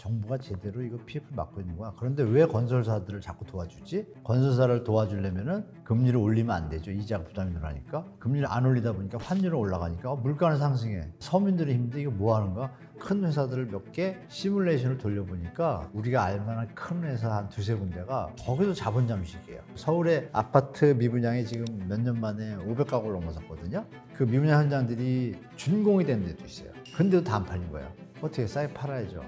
정부가 제대로 이거 PF를 막고 있는 거야. 그런데 왜 건설사들을 자꾸 도와주지? 건설사를 도와주려면은 금리를 올리면 안 되죠. 이자 부담이 늘어나니까. 금리를 안 올리다 보니까 환율은 올라가니까 물가는 상승해. 서민들이 힘든데 이거 뭐 하는 거야? 큰 회사들을 몇 개 시뮬레이션을 돌려보니까 우리가 알만한 큰 회사 한 두세 군데가 거기도 자본 잠식이에요. 서울의 아파트 미분양이 지금 몇 년 만에 500가구를 넘어섰거든요. 그 미분양 현장들이 준공이 된 데도 있어요. 근데도 다 안 팔린 거예요. 어떻게 싸게 팔아야죠.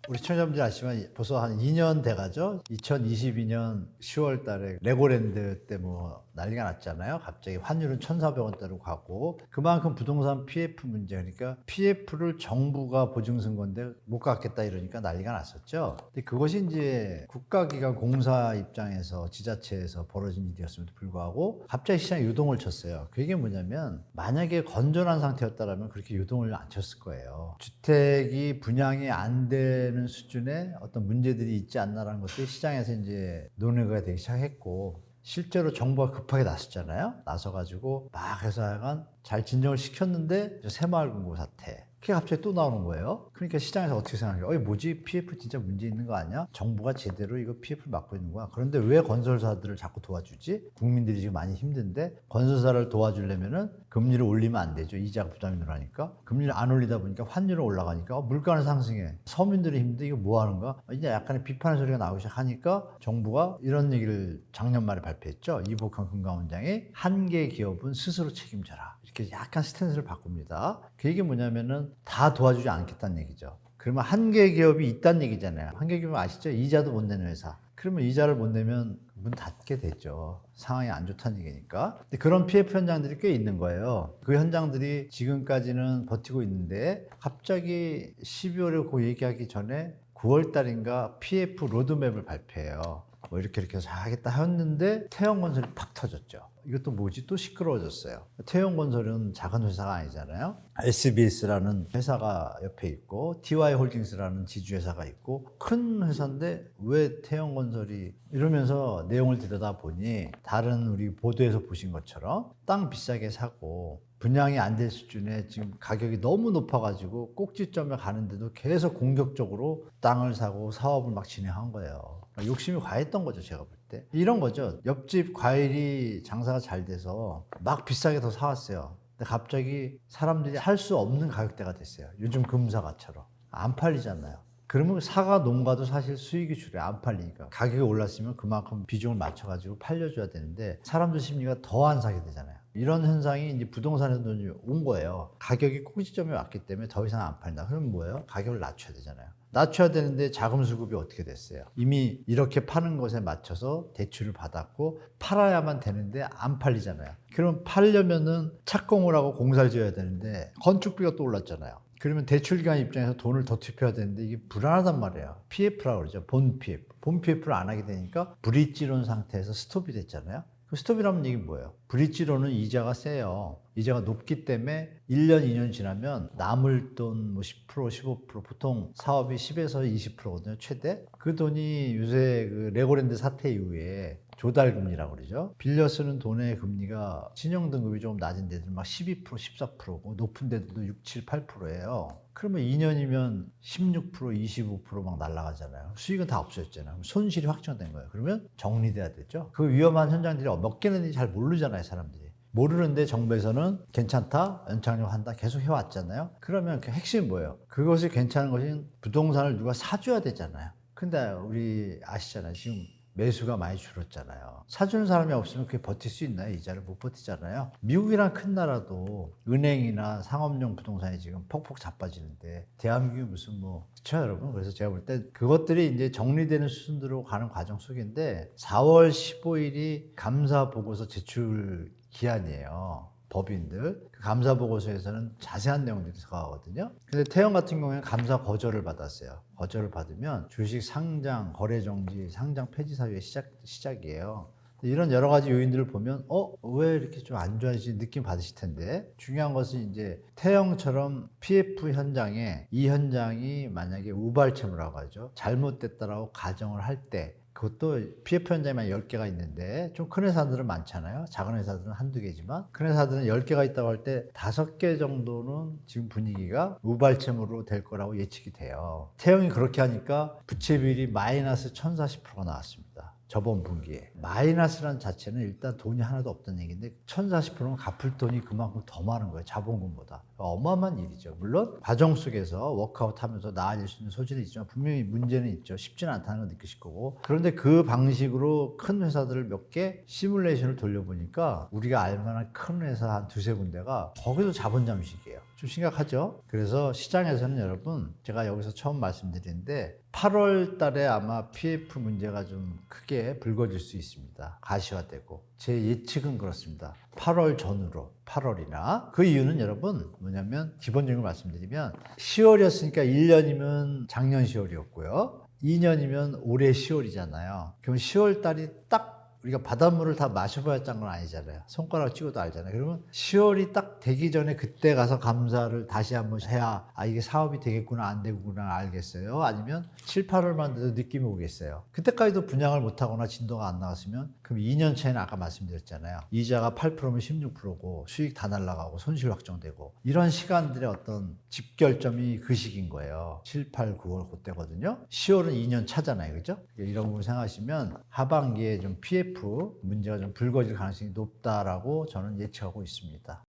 우리 시청자분들 아시지만 벌써 한 2년 돼가죠. 2022년 10월 달에 레고랜드 때 뭐 난리가 났잖아요. 갑자기 환율은 1,400원대로 가고 그만큼 부동산 PF 문제, 그러니까 PF를 정부가 보증선 건데 못 갚겠다 이러니까 난리가 났었죠. 근데 그것이 이제 국가기관 공사 입장에서 지자체에서 벌어진 일이었음에도 불구하고 갑자기 시장에 유동을 쳤어요. 그게 뭐냐면 만약에 건전한 상태였다면 그렇게 유동을 안 쳤을 거예요. 주택이 분양이 안 되는 수준의 어떤 문제들이 있지 않나라는 것들이 시장에서 이제 논의가 되기 시작했고, 실제로 정부가 급하게 나섰잖아요. 나서가지고 막 해서 하여간 잘 진정을 시켰는데 새마을금고 사태, 그게 갑자기 또 나오는 거예요. 그러니까 시장에서 어떻게 생각해요? 뭐지? PF 진짜 문제 있는 거 아니야? 정부가 제대로 이거 PF를 막고 있는 거야. 그런데 왜 건설사들을 자꾸 도와주지? 국민들이 지금 많이 힘든데 건설사를 도와주려면은 금리를 올리면 안 되죠. 이자 부담이 늘어나니까. 금리를 안 올리다 보니까 환율은 올라가니까 물가는 상승해. 서민들이 힘든데 이거 뭐 하는 거야? 이제 약간의 비판의 소리가 나오기 시작하니까 정부가 이런 얘기를 작년 말에 발표했죠. 이복환 금감원장이 한계 기업은 스스로 책임져라. 이렇게 약간 스탠스를 바꿉니다. 그 얘기 뭐냐면은 다 도와주지 않겠다는 얘기죠. 그러면 한계 기업이 있다는 얘기잖아요. 한계 기업은 아시죠? 이자도 못 내는 회사. 그러면 이자를 못 내면 문 닫게 되죠. 상황이 안 좋다는 얘기니까. 근데 그런 PF 현장들이 꽤 있는 거예요. 그 현장들이 지금까지는 버티고 있는데 갑자기 12월에 그 얘기하기 전에 9월 달인가 PF 로드맵을 발표해요. 뭐 이렇게 해서 하겠다 했는데 태형건설이 팍 터졌죠. 이것도 뭐지? 또 시끄러워졌어요. 태형건설은 작은 회사가 아니잖아요. SBS라는 회사가 옆에 있고 TY홀딩스라는 지주회사가 있고 큰 회사인데 왜 태형건설이, 이러면서 내용을 들여다보니 다른 우리 보도에서 보신 것처럼 땅 비싸게 사고 분양이 안 될 수준에 지금 가격이 너무 높아가지고 꼭지점에 가는데도 계속 공격적으로 땅을 사고 사업을 막 진행한 거예요. 욕심이 과했던 거죠, 제가 볼 때. 이런 거죠. 옆집 과일이 장사가 잘 돼서 막 비싸게 더 사왔어요. 근데 갑자기 사람들이 살 수 없는 가격대가 됐어요. 요즘 금사과처럼. 안 팔리잖아요. 그러면 사과 농가도 사실 수익이 줄어요. 안 팔리니까. 가격이 올랐으면 그만큼 비중을 맞춰가지고 팔려줘야 되는데 사람들 심리가 더 안 사게 되잖아요. 이런 현상이 이제 부동산에도 온 거예요. 가격이 꼭지점에 왔기 때문에 더 이상 안 팔린다. 그러면 뭐예요? 가격을 낮춰야 되잖아요. 낮춰야 되는데 자금 수급이 어떻게 됐어요? 이미 이렇게 파는 것에 맞춰서 대출을 받았고 팔아야만 되는데 안 팔리잖아요. 그럼 팔려면은 착공을 하고 공사를 지어야 되는데 건축비가 또 올랐잖아요. 그러면 대출기관 입장에서 돈을 더 투입해야 되는데 이게 불안하단 말이에요. PF라고 그러죠. 본 PF. 본 PF를 안 하게 되니까 브릿지론 상태에서 스톱이 됐잖아요. 그 스톱이라는 얘기는 뭐예요? 브릿지론은 이자가 세요. 이자가 높기 때문에 1년, 2년 지나면 남을 돈 뭐 10%, 15%, 보통 사업이 10에서 20%거든요, 최대. 그 돈이 요새 그 레고랜드 사태 이후에 조달금리라고 그러죠. 빌려 쓰는 돈의 금리가 신용등급이 조금 낮은 데들 막 12%, 14%고 높은 데들도 6, 7, 8%예요. 그러면 2년이면 16%, 25%막 날아가잖아요. 수익은 다 없어졌잖아요. 손실이 확정된 거예요. 그러면 정리돼야 되죠. 그 위험한 현장들이 몇 개는지 잘 모르잖아요, 사람들이. 모르는데 정부에서는 괜찮다, 연착륙 한다 계속 해왔잖아요. 그러면 그 핵심이 뭐예요? 그것이 괜찮은 것은 부동산을 누가 사줘야 되잖아요. 근데 우리 아시잖아요. 지금 매수가 많이 줄었잖아요. 사주는 사람이 없으면 그게 버틸 수 있나요? 이자를 못 버티잖아요. 미국이란 큰 나라도 은행이나 상업용 부동산이 지금 폭폭 자빠지는데 대한민국이 무슨 뭐, 그렇죠 여러분? 그래서 제가 볼 때 그것들이 이제 정리되는 수준으로 가는 과정 속인데 4월 15일이 감사 보고서 제출 기한이에요. 법인들. 그 감사 보고서에서는 자세한 내용들이 들어가거든요. 근데 태형 같은 경우에는 감사 거절을 받았어요. 거절을 받으면 주식 상장, 거래 정지, 상장 폐지 사유의 시작이에요. 이런 여러 가지 요인들을 보면 왜 이렇게 좀 안 좋아지지 느낌 받으실 텐데, 중요한 것은 이제 태형처럼 PF 현장에 이 현장이 만약에 우발체무라고 하죠. 잘못됐다라고 가정을 할 때 그것도 PF 현장에만 10개가 있는데 좀 큰 회사들은 많잖아요. 작은 회사들은 한두 개지만 큰 회사들은 10개가 있다고 할 때 5개 정도는 지금 분위기가 우발체물로 될 거라고 예측이 돼요. 태영이 그렇게 하니까 부채 비율이 마이너스 1040%가 나왔습니다. 저번 분기에. 마이너스란 자체는 일단 돈이 하나도 없던 얘기인데 1040%는 갚을 돈이 그만큼 더 많은 거예요. 자본금보다. 어마어마한 일이죠. 물론 과정 속에서 워크아웃 하면서 나아질 수 있는 소지는 있지만 분명히 문제는 있죠. 쉽지는 않다는 걸 느끼실 거고. 그런데 그 방식으로 큰 회사들을 몇 개 시뮬레이션을 돌려보니까 우리가 알만한 큰 회사 한 두세 군데가 거기도 자본 잠식이에요. 좀 심각하죠. 그래서 시장에서는 여러분 제가 여기서 처음 말씀드리는데 8월 달에 아마 PF 문제가 좀 크게 불거질 수 있습니다. 가시화되고 제 예측은 그렇습니다. 8월 전후로 8월이나 그 이유는 여러분 뭐냐면 기본적으로 말씀드리면 10월이었으니까 1년이면 작년 10월이었고요. 2년이면 올해 10월이잖아요. 그럼 10월 달이 딱 우리가 바닷물을 다 마셔봐야 짠 건 아니잖아요. 손가락 찍어도 알잖아요. 그러면 10월이 딱 되기 전에 그때 가서 감사를 다시 한번 해야 이게 사업이 되겠구나 안 되겠구나 알겠어요. 아니면 7, 8월만 돼도 느낌이 오겠어요. 그때까지도 분양을 못하거나 진도가 안 나갔으면 그럼 2년 차에는 아까 말씀드렸잖아요. 이자가 8%면 16%고 수익 다 날라가고 손실 확정되고 이런 시간들의 어떤 집결점이 그 시기인 거예요. 7, 8, 9월 그때거든요. 10월은 2년 차잖아요. 그죠? 이런 부분 생각하시면 하반기에 좀 PF 문제가 좀 불거질 가능성이 높다라고 저는 예측하고 있습니다.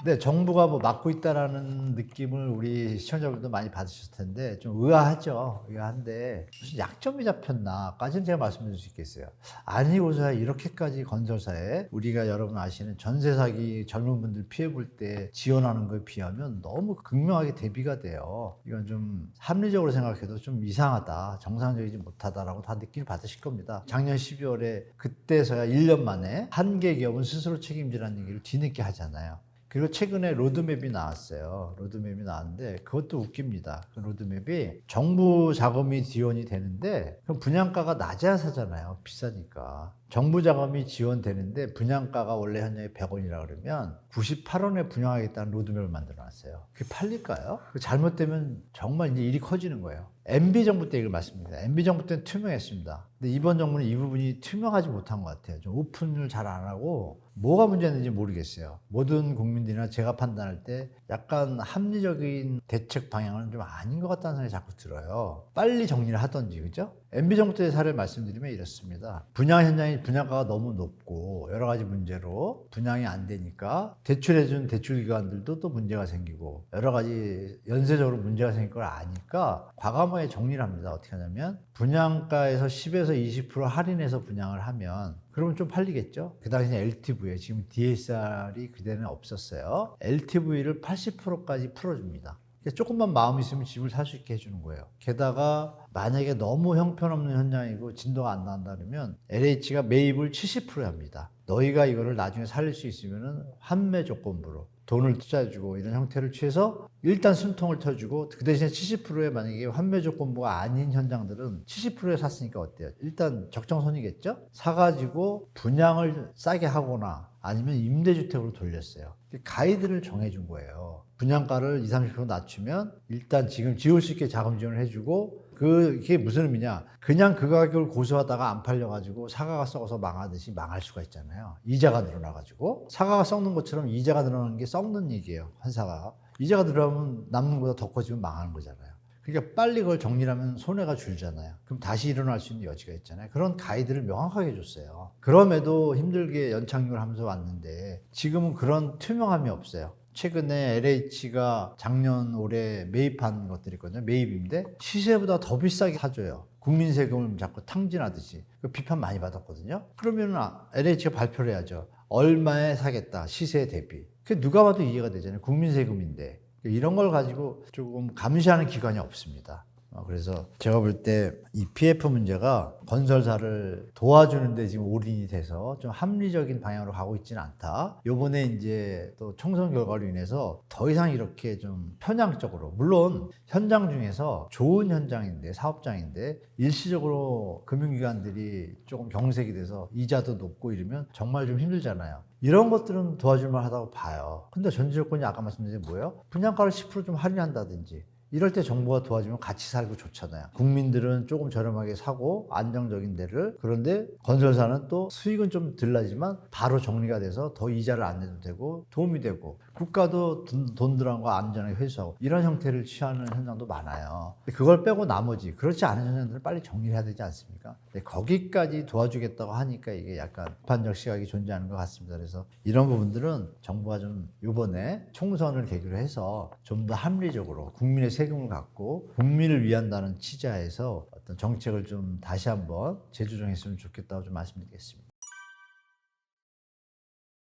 네, 정부가 뭐 막고 있다라는 느낌을 우리 시청자분들도 많이 받으셨을 텐데 좀 의아하죠. 의아한데 무슨 약점이 잡혔나까지는 제가 말씀드릴 수 있겠어요. 아니고서야 이렇게까지 건설사에 우리가 여러분 아시는 전세 사기 젊은 분들 피해 볼 때 지원하는 거에 비하면 너무 극명하게 대비가 돼요. 이건 좀 합리적으로 생각해도 좀 이상하다, 정상적이지 못하다라고 다 느낌을 받으실 겁니다. 작년 12월에 그때서야 1년 만에 한 개 기업은 스스로 책임지라는 얘기를 뒤늦게 하잖아요. 그리고 최근에 로드맵이 나왔어요. 로드맵이 나왔는데 그것도 웃깁니다. 그 로드맵이 정부 자금이 지원이 되는데 그럼 분양가가 낮아야 사잖아요. 비싸니까. 정부 자금이 지원되는데 분양가가 원래 현재 100원이라 그러면 98원에 분양하겠다는 로드맵을 만들어 놨어요. 그게 팔릴까요? 잘못되면 정말 이제 일이 커지는 거예요. MB 정부 때 이걸 말씀드립니다. MB 정부 때는 투명했습니다. 근데 이번 정부는 이 부분이 투명하지 못한 것 같아요. 좀 오픈을 잘 안 하고 뭐가 문제였는지 모르겠어요. 모든 국민들이나 제가 판단할 때 약간 합리적인 대책 방향은 좀 아닌 것 같다는 생각이 자꾸 들어요. 빨리 정리를 하던지, 그죠? MB 정부 때 사례를 말씀드리면 이렇습니다. 분양 현장이 분양가가 너무 높고 여러 가지 문제로 분양이 안 되니까 대출해준 대출기관들도 또 문제가 생기고 여러 가지 연쇄적으로 문제가 생길 걸 아니까 과감하게 정리를 합니다. 어떻게 하냐면 분양가에서 10에서 20% 할인해서 분양을 하면 그러면 좀 팔리겠죠? 그 당시에 LTV, 지금 DSR이 그때는 없었어요. LTV를 80%까지 풀어줍니다. 조금만 마음 있으면 집을 살 수 있게 해주는 거예요. 게다가 만약에 너무 형편없는 현장이고 진도가 안 나온다 그러면 LH가 매입을 70% 합니다. 너희가 이거를 나중에 살릴 수 있으면 환매 조건부로 돈을 투자해주고 이런 형태를 취해서 일단 숨통을 터주고 그 대신에 70%에 만약에 환매 조건부가 아닌 현장들은 70%에 샀으니까 어때요? 일단 적정선이겠죠? 사가지고 분양을 싸게 하거나 아니면 임대주택으로 돌렸어요. 가이드를 정해준 거예요. 분양가를 20, 30% 낮추면 일단 지금 지을 수 있게 자금 지원을 해주고 그게 무슨 의미냐? 그냥 그 가격을 고수하다가 안 팔려가지고 사과가 썩어서 망하듯이 망할 수가 있잖아요. 이자가 늘어나가지고 사과가 썩는 것처럼 이자가 늘어나는 게 썩는 얘기예요. 회사가 이자가 늘어나면 남는 것보다 더 커지면 망하는 거잖아요. 그러니까 빨리 그걸 정리하면 손해가 줄잖아요. 그럼 다시 일어날 수 있는 여지가 있잖아요. 그런 가이드를 명확하게 줬어요. 그럼에도 힘들게 연착륙을 하면서 왔는데 지금은 그런 투명함이 없어요. 최근에 LH가 작년 올해 매입한 것들이 있거든요. 매입인데 시세보다 더 비싸게 사줘요. 국민 세금을 자꾸 탕진하듯이. 비판 많이 받았거든요. 그러면 LH가 발표를 해야죠. 얼마에 사겠다. 시세 대비. 그게 누가 봐도 이해가 되잖아요. 국민 세금인데. 이런 걸 가지고 조금 감시하는 기관이 없습니다. 그래서 제가 볼 때 이 PF 문제가 건설사를 도와주는데 지금 올인이 돼서 좀 합리적인 방향으로 가고 있지는 않다. 요번에 이제 또 총선 결과로 인해서 더 이상 이렇게 좀 편향적으로, 물론 현장 중에서 좋은 현장인데, 사업장인데 일시적으로 금융기관들이 조금 경색이 돼서 이자도 높고 이러면 정말 좀 힘들잖아요. 이런 것들은 도와줄 만하다고 봐요. 근데 전제 조건이 아까 말씀드린 뭐예요? 분양가를 10% 좀 할인한다든지 이럴 때 정부가 도와주면 같이 살고 좋잖아요. 국민들은 조금 저렴하게 사고 안정적인 데를, 그런데 건설사는 또 수익은 좀 덜 나지만 바로 정리가 돼서 더 이자를 안 내도 되고 도움이 되고, 국가도 돈 들어간 거 안전하게 회수하고, 이런 형태를 취하는 현상도 많아요. 그걸 빼고 나머지 그렇지 않은 현상들을 빨리 정리해야 되지 않습니까? 거기까지 도와주겠다고 하니까 이게 약간 비판적 시각이 존재하는 것 같습니다. 그래서 이런 부분들은 정부가 좀 이번에 총선을 계기로 해서 좀 더 합리적으로 국민의 세금을 갖고 국민을 위한다는 취지하에서 어떤 정책을 좀 다시 한번 재조정했으면 좋겠다고 좀 말씀드리겠습니다.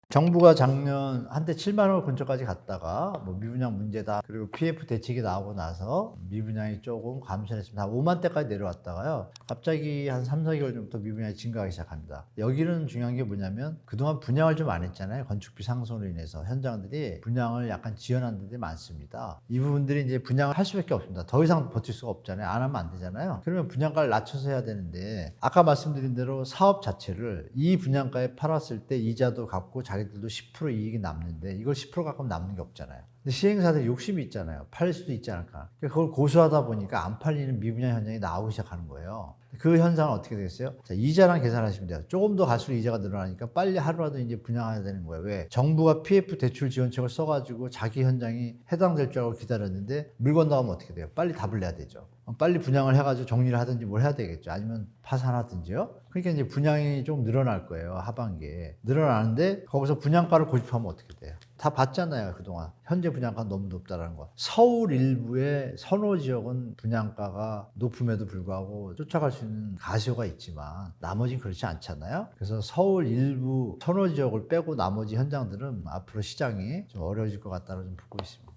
정부가 작년 한때 7만 원 근처까지 갔다가 뭐 미분양 문제다, 그리고 PF 대책이 나오고 나서 미분양이 조금 감소했습니다. 한 5만 대까지 내려왔다가요, 갑자기 한 3, 4개월 전부터 미분양이 증가하기 시작합니다. 여기는 중요한 게 뭐냐면 그동안 분양을 좀 안 했잖아요. 건축비 상승으로 인해서 현장들이 분양을 약간 지연한 데들이 많습니다. 이 부분들이 이제 분양을 할 수밖에 없습니다. 더 이상 버틸 수가 없잖아요. 안 하면 안 되잖아요. 그러면 분양가를 낮춰서 해야 되는데, 아까 말씀드린 대로 사업 자체를 이 분양가에 팔았을 때 이자도 갚고 자기들도 10% 이익이 남는데, 이걸 10% 갖고 남는 게 없잖아요. 근데 시행사들 욕심이 있잖아요. 팔릴 수도 있지 않을까. 그걸 고수하다 보니까 안 팔리는 미분양 현장이 나오기 시작하는 거예요. 그 현상은 어떻게 되겠어요? 자, 이자랑 계산하시면 돼요. 조금 더 갈수록 이자가 늘어나니까 빨리 하루라도 이제 분양해야 되는 거예요. 왜? 정부가 PF 대출 지원책을 써가지고 자기 현장이 해당될 줄 알고 기다렸는데 물 건너가면 어떻게 돼요? 빨리 답을 내야 되죠. 빨리 분양을 해가지고 정리를 하든지 뭘 해야 되겠죠. 아니면 파산하든지요. 그러니까 이제 분양이 좀 늘어날 거예요. 하반기에. 늘어나는데 거기서 분양가를 고집하면 어떻게 돼요? 다 봤잖아요. 그동안. 현재 분양가 너무 높다라는 거. 서울 일부의 선호 지역은 분양가가 높음에도 불구하고 쫓아갈 수 있는 가시화가 있지만 나머지는 그렇지 않잖아요. 그래서 서울 일부 선호 지역을 빼고 나머지 현장들은 앞으로 시장이 좀 어려워질 것 같다고 좀 보고 있습니다.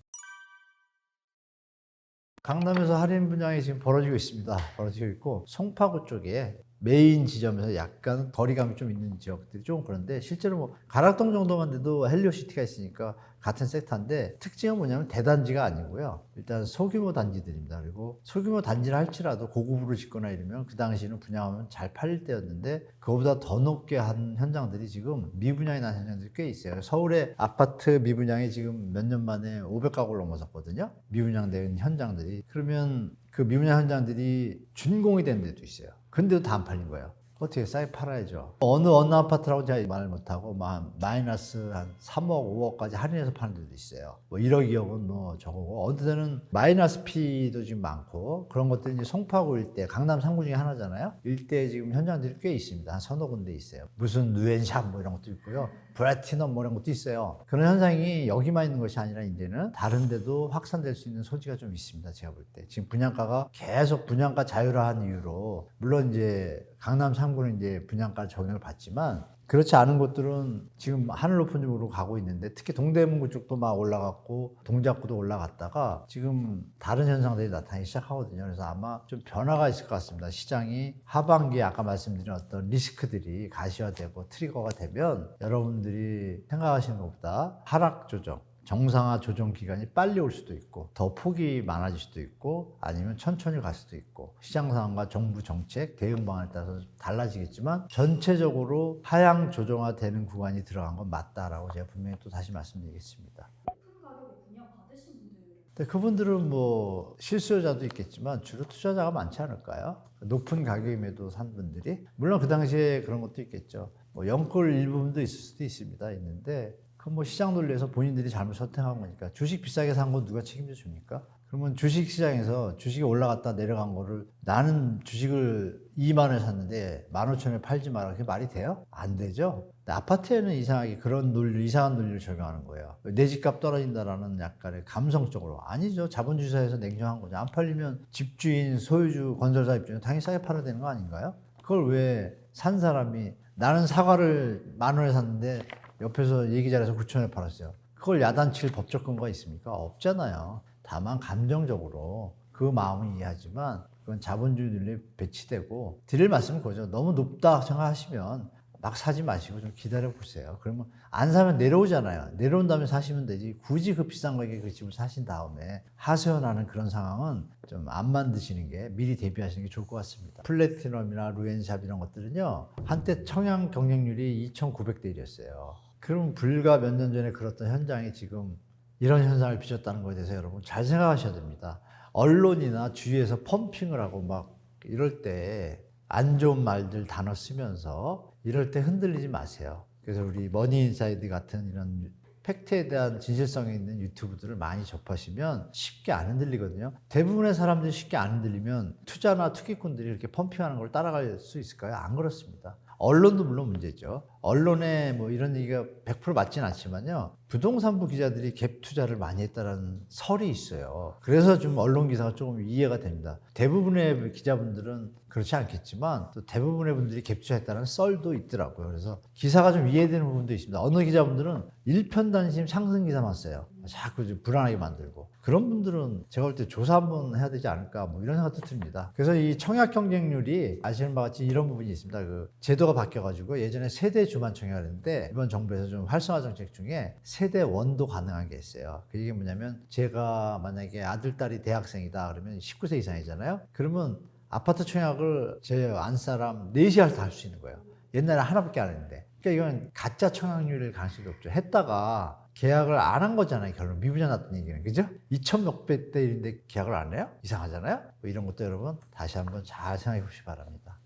강남에서 할인 분양이 지금 벌어지고 있습니다. 벌어지고 있고, 송파구 쪽에 메인 지점에서 약간 거리감이 좀 있는 지역들이 좀 그런데, 실제로 뭐 가락동 정도만 돼도 헬리오시티가 있으니까 같은 섹터인데, 특징은 뭐냐면 대단지가 아니고요. 일단 소규모 단지들입니다. 그리고 소규모 단지를 할지라도 고급으로 짓거나 이러면 그 당시에는 분양하면 잘 팔릴 때였는데, 그거보다 더 높게 한 현장들이 지금 미분양이 난 현장들이 꽤 있어요. 서울의 아파트 미분양이 지금 몇 년 만에 500가구를 넘어섰거든요. 미분양된 현장들이. 그러면 그 미분양 현장들이 준공이 된 데도 있어요. 근데도 다 안 팔린 거예요. 어떻게 싸게 팔아야죠. 어느 아파트라고 제가 말을 못하고 마이너스 한 3억, 5억까지 할인해서 파는 데도 있어요. 뭐 1억, 2억은 뭐 저거고, 어느 데는 마이너스 피도 지금 많고, 그런 것들이 이제 송파구 일대, 강남 3구 중에 하나잖아요. 일대에 지금 현장들이 꽤 있습니다. 한 서너 군데 있어요. 무슨 누엔샵 뭐 이런 것도 있고요. 플래티넘 뭐 이런 것도 있어요. 그런 현상이 여기만 있는 것이 아니라 이제는 다른 데도 확산될 수 있는 소지가 좀 있습니다. 제가 볼 때. 지금 분양가가 계속 분양가 자율화한 이유로, 물론 이제 강남 3구는 이제 분양가 적용을 받지만, 그렇지 않은 곳들은 지금 하늘 높은 쪽으로 가고 있는데, 특히 동대문구 쪽도 막 올라갔고 동작구도 올라갔다가 지금 다른 현상들이 나타나기 시작하거든요. 그래서 아마 좀 변화가 있을 것 같습니다. 시장이 하반기에 아까 말씀드린 어떤 리스크들이 가시화되고 트리거가 되면 여러분들이 생각하시는 것보다 하락 조정, 정상화 조정 기간이 빨리 올 수도 있고, 더 폭이 많아질 수도 있고, 아니면 천천히 갈 수도 있고, 시장 상황과 정부 정책, 대응 방안에 따라서 달라지겠지만, 전체적으로 하향 조정화되는 구간이 들어간 건 맞다라고 제가 분명히 또 다시 말씀드리겠습니다. 높은 가격에 분양 받으신 분들. 근데 그분들은 뭐 실수요자도 있겠지만 주로 투자자가 많지 않을까요? 높은 가격임에도 산 분들이. 물론 그 당시에 그런 것도 있겠죠. 뭐 영끌 일부분도 있을 수도 있습니다. 있는데 그 뭐 시장 논리에서 본인들이 잘못 선택한 거니까. 주식 비싸게 산 건 누가 책임져 줍니까? 그러면 주식 시장에서 주식이 올라갔다 내려간 거를, 나는 주식을 2만 원에 샀는데 15,000원에 팔지 마라, 그게 말이 돼요? 안 되죠. 근데 아파트에는 이상하게 그런 논리, 이상한 논리를 적용하는 거예요. 내 집값 떨어진다라는 약간의 감성적으로. 아니죠. 자본주의 사회에서 냉정한 거죠. 안 팔리면 집주인, 소유주, 건설사 입장에서 당연히 싸게 팔아야 되는 거 아닌가요? 그걸 왜 산 사람이, 나는 사과를 10,000원에 샀는데 옆에서 얘기 잘해서 9,000원에 팔았어요. 그걸 야단칠 법적 근거가 있습니까? 없잖아요. 다만 감정적으로 그 마음은 이해하지만 그건 자본주의 논리에 배치되고, 드릴 말씀은 그거죠. 너무 높다 생각하시면 막 사지 마시고 좀 기다려 보세요. 그러면 안 사면 내려오잖아요. 내려온 다음에 사시면 되지, 굳이 그 비싼 가격에 그 집을 사신 다음에 하소연하는 그런 상황은 좀 안 만드시는 게, 미리 대비하시는 게 좋을 것 같습니다. 플래티넘이나 루엔샵 이런 것들은요, 한때 청약 경쟁률이 2,900대 1이었어요. 그럼 불과 몇 년 전에 그랬던 현장이 지금 이런 현상을 빚었다는 것에 대해서 여러분 잘 생각하셔야 됩니다. 언론이나 주위에서 펌핑을 하고 막 이럴 때 안 좋은 말들 단어 쓰면서 이럴 때 흔들리지 마세요. 그래서 우리 머니인사이드 같은 이런 팩트에 대한 진실성이 있는 유튜브들을 많이 접하시면 쉽게 안 흔들리거든요. 대부분의 사람들이 쉽게 안 흔들리면 투자나 투기꾼들이 이렇게 펌핑하는 걸 따라갈 수 있을까요? 안 그렇습니다. 언론도 물론 문제죠. 언론에 뭐 이런 얘기가 100% 맞지는 않지만요. 부동산부 기자들이 갭 투자를 많이 했다는 설이 있어요. 그래서 좀 언론 기사가 조금 이해가 됩니다. 대부분의 기자분들은 그렇지 않겠지만 또 대부분의 분들이 갭 투자했다는 썰도 있더라고요. 그래서 기사가 좀 이해되는 부분도 있습니다. 어느 기자분들은 일편단심 상승 기사만 써요. 자꾸 좀 불안하게 만들고. 그런 분들은 제가 볼 때 조사 한번 해야 되지 않을까 뭐 이런 생각도 듭니다. 그래서 이 청약 경쟁률이 아시는 바와 같이 이런 부분이 있습니다. 그 제도가 바뀌어가지고 예전에 세대 주만 청약을 했는데 이번 정부에서 좀 활성화 정책 중에 세대 원도 가능한 게 있어요. 그게 뭐냐면 제가 만약에 아들, 딸이 대학생이다 그러면 19세 이상이잖아요. 그러면 아파트 청약을 제 안사람 4시 다 할 수 있는 거예요. 옛날에 하나밖에 안 했는데. 그러니까 이건 가짜 청약률일 가능성이 없죠. 했다가 계약을 안 한 거잖아요. 결론 미분양 났던 얘기는. 그죠? 2천 몇백 대 1인데 계약을 안 해요? 이상하잖아요? 뭐 이런 것도 여러분 다시 한번 잘 생각해 보시기 바랍니다.